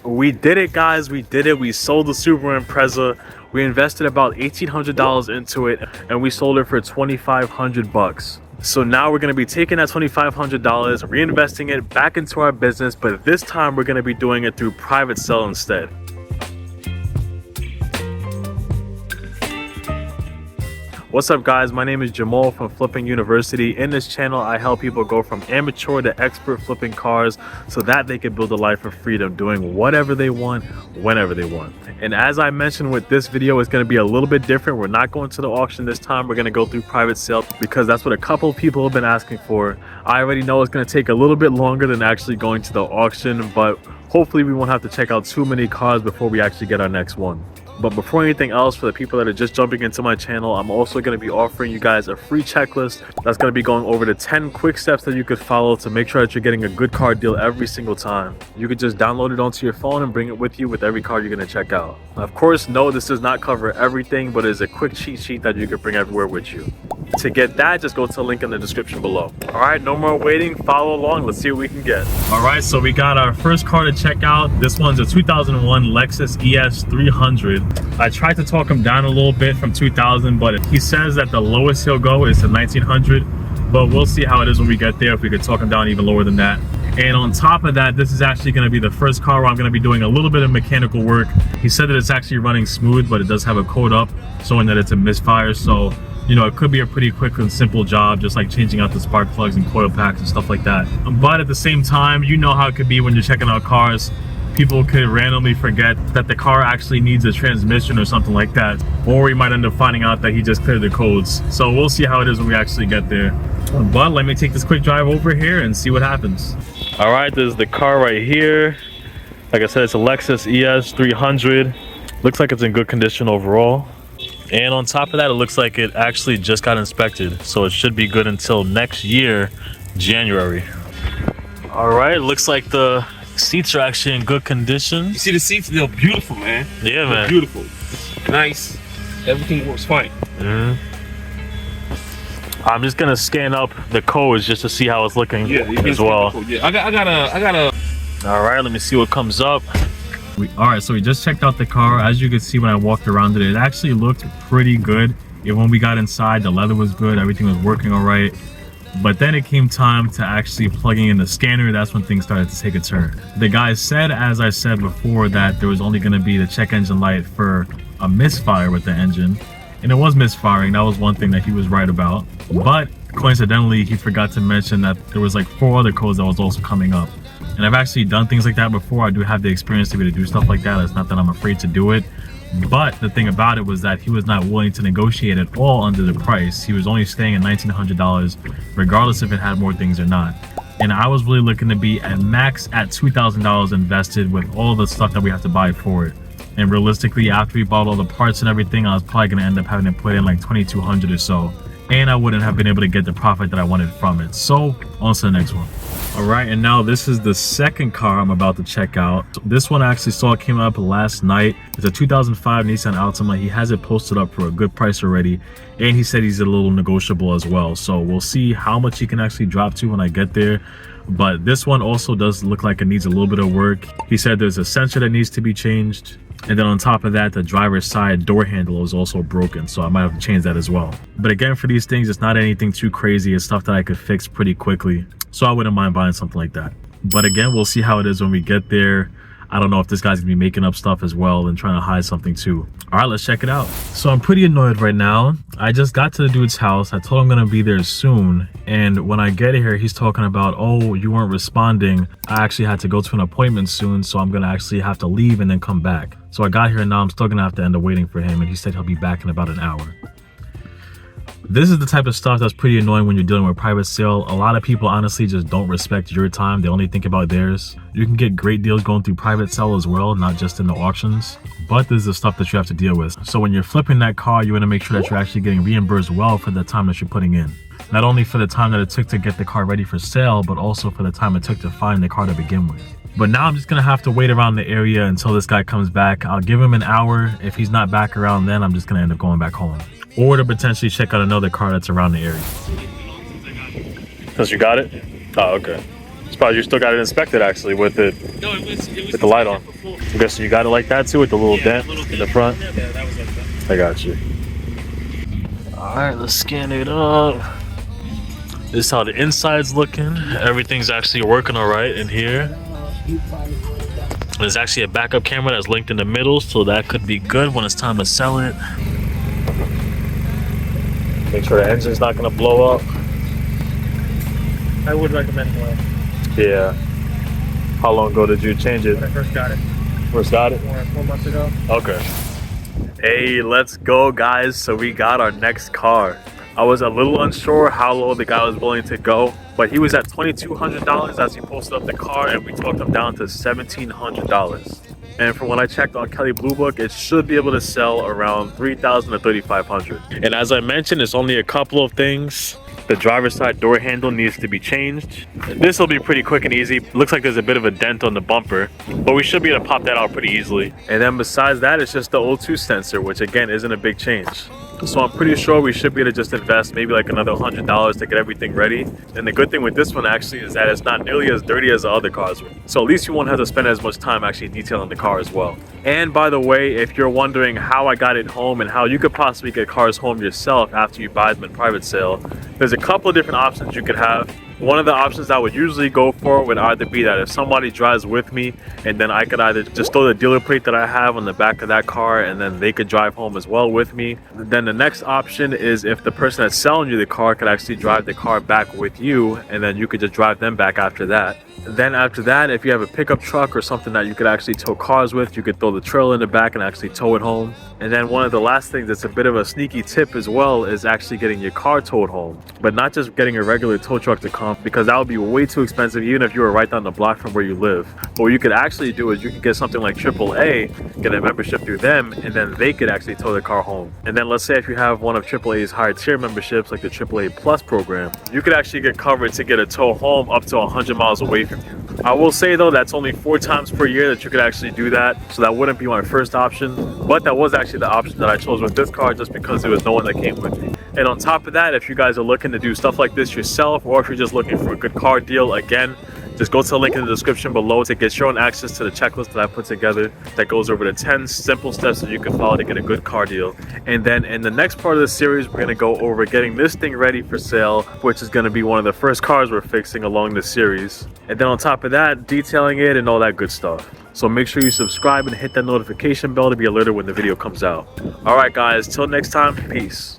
We did it, guys. We did it. We sold the Subaru Impreza. We invested about $1,800 into it, and we sold it for $2,500. So now we're going to be taking that $2,500, reinvesting it back into our business, but this time we're going to be doing it through private sale instead. What's up, guys? My name is Jamal from Flipping University. In this channel, I help people go from amateur to expert flipping cars so that they can build a life of freedom, doing whatever they want, whenever they want. And as I mentioned with this video, it's going to be a little bit different. We're not going to the auction this time. We're going to go through private sale because that's what a couple of people have been asking for. I already know it's going to take a little bit longer than actually going to the auction, but hopefully we won't have to check out too many cars before we actually get our next one. But before anything else, for the people that are just jumping into my channel, I'm also going to be offering you guys a free checklist that's going to be going over the 10 quick steps that you could follow to make sure that you're getting a good car deal every single time. You could just download it onto your phone and bring it with you with every car you're going to check out. Of course, no, this does not cover everything, but it's a quick cheat sheet that you can bring everywhere with you. To get that, just go to the link in the description below. All right, no more waiting. Follow along. Let's see what we can get. All right, so we got our first car to check out. This one's a 2001 Lexus ES 300. I tried to talk him down a little bit from 2000, but he says that the lowest he'll go is to 1900. But we'll see how it is when we get there, if we could talk him down even lower than that. And on top of that, this is actually going to be the first car where I'm going to be doing a little bit of mechanical work. He said that it's actually running smooth, but it does have a code up showing that it's a misfire. So, you know, it could be a pretty quick and simple job, just like changing out the spark plugs and coil packs and stuff like that. But at the same time, you know how it could be when you're checking out cars. People could randomly forget that the car actually needs a transmission or something like that, or we might end up finding out that he just cleared the codes. So we'll see how it is when we actually get there. But let me take this quick drive over here and see what happens. All right, this is the car right here. Like I said, it's a Lexus ES 300. Looks like it's in good condition overall. And on top of that, it looks like it actually just got inspected, so it should be good until next year, January. All right, looks like the seats are actually in good condition. You see the seats? They're beautiful, man. Yeah, man. They're beautiful. Nice. Everything works fine. I'm just gonna scan up the codes just to see how it's looking as well. Yeah, I got a. All right, let me see what comes up. All right, so we just checked out the car. As you can see, when I walked around it, it actually looked pretty good. Even when we got inside, the leather was good. Everything was working all right. But then it came time to actually plugging in the scanner. That's when things started to take a turn. The guy said, as I said before, that there was only going to be the check engine light for a misfire with the engine. And it was misfiring. That was one thing that he was right about. But coincidentally, he forgot to mention that there was like 4 other codes that was also coming up. And I've actually done things like that before. I do have the experience to be able to do stuff like that. It's not that I'm afraid to do it. But the thing about it was that he was not willing to negotiate at all under the price. He was only staying at $1,900, regardless if it had more things or not. And I was really looking to be at max at $2,000 invested with all the stuff that we have to buy for it. And realistically, after we bought all the parts and everything, I was probably going to end up having to put in like $2,200 or so. And I wouldn't have been able to get the profit that I wanted from it. So on to the next one. All right, and now this is the second car I'm about to check out. This one I actually saw came up last night. It's a 2005 Nissan Altima. He has it posted up for a good price already, and he said he's a little negotiable as well. So we'll see how much he can actually drop to when I get there. But this one also does look like it needs a little bit of work. He said there's a sensor that needs to be changed. And then on top of that, the driver's side door handle is also broken, so I might have to change that as well. But again, for these things, it's not anything too crazy. It's stuff that I could fix pretty quickly, so I wouldn't mind buying something like that. But again, we'll see how it is when we get there. I don't know if this guy's gonna be making up stuff as well and trying to hide something too. All right, let's check it out. So I'm pretty annoyed right now. I just got to the dude's house. I told him I'm gonna be there soon. And when I get here, he's talking about, oh, you weren't responding. I actually had to go to an appointment soon, so I'm gonna actually have to leave and then come back. So I got here and now I'm still gonna have to end up waiting for him. And he said he'll be back in about an hour. This is the type of stuff that's pretty annoying when you're dealing with private sale. A lot of people honestly just don't respect your time. They only think about theirs. You can get great deals going through private sale as well, not just in the auctions. But this is the stuff that you have to deal with. So when you're flipping that car, you want to make sure that you're actually getting reimbursed well for the time that you're putting in. Not only for the time that it took to get the car ready for sale, but also for the time it took to find the car to begin with. But now I'm just gonna have to wait around the area until this guy comes back. I'll give him an hour. If he's not back around then, I'm just gonna end up going back home. Or to potentially check out another car that's around the area. Since you got it? Oh, okay. Surprised you still got it inspected actually with it No, it was with the light on. before. I guess you got it like that too with the little dent in the front. Yeah, that was like that. I got you. Alright, let's scan it up. This is how the inside's looking. Everything's actually working alright in here. There's actually a backup camera that's linked in the middle, so that could be good when it's time to sell it. Make sure the engine's not gonna blow up. I would recommend oil. Yeah. How long ago did you change it? When I first got it. First got it? 4 months ago. Okay. Hey, let's go guys. So we got our next car. I was a little unsure how low the guy was willing to go, but he was at $2,200 as he posted up the car, and we talked him down to $1,700. And from when I checked on Kelly Blue Book, it should be able to sell around $3,000 to $3,500. And as I mentioned, it's only a couple of things. The driver's side door handle needs to be changed. This will be pretty quick and easy. Looks like there's a bit of a dent on the bumper, but we should be able to pop that out pretty easily. And then besides that, it's just the O2 sensor, which again isn't a big change. So I'm pretty sure we should be able to just invest maybe like another $100 to get everything ready. And the good thing with this one actually is that it's not nearly as dirty as the other cars were. So at least you won't have to spend as much time actually detailing the car as well. And by the way, if you're wondering how I got it home and how you could possibly get cars home yourself after you buy them in private sale, there's a couple of different options you could have. One of the options I would usually go for would either be that if somebody drives with me, and then I could either just throw the dealer plate that I have on the back of that car and then they could drive home as well with me. Then the next option is if the person that's selling you the car could actually drive the car back with you, and then you could just drive them back after that. Then after that, if you have a pickup truck or something that you could actually tow cars with, you could throw the trailer in the back and actually tow it home. And then one of the last things that's a bit of a sneaky tip as well is actually getting your car towed home. But not just getting a regular tow truck to come, because that would be way too expensive even if you were right down the block from where you live. But what you could actually do is you could get something like AAA, get a membership through them, and then they could actually tow the car home. And then let's say if you have one of AAA's higher tier memberships like the AAA Plus program, you could actually get covered to get a tow home up to 100 miles away from you. I will say though, that's only 4 times per year that you could actually do that, so that wouldn't be my first option, but that was actually the option that I chose with this car just because there was no one that came with me. And on top of that, if you guys are looking to do stuff like this yourself, or if you're just looking for a good car deal, again, just go to the link in the description below to get your own access to the checklist that I put together that goes over the 10 simple steps that you can follow to get a good car deal. And then in the next part of the series, we're going to go over getting this thing ready for sale, which is going to be one of the first cars we're fixing along this series. And then on top of that, detailing it and all that good stuff. So make sure you subscribe and hit that notification bell to be alerted when the video comes out. All right, guys, till next time, peace.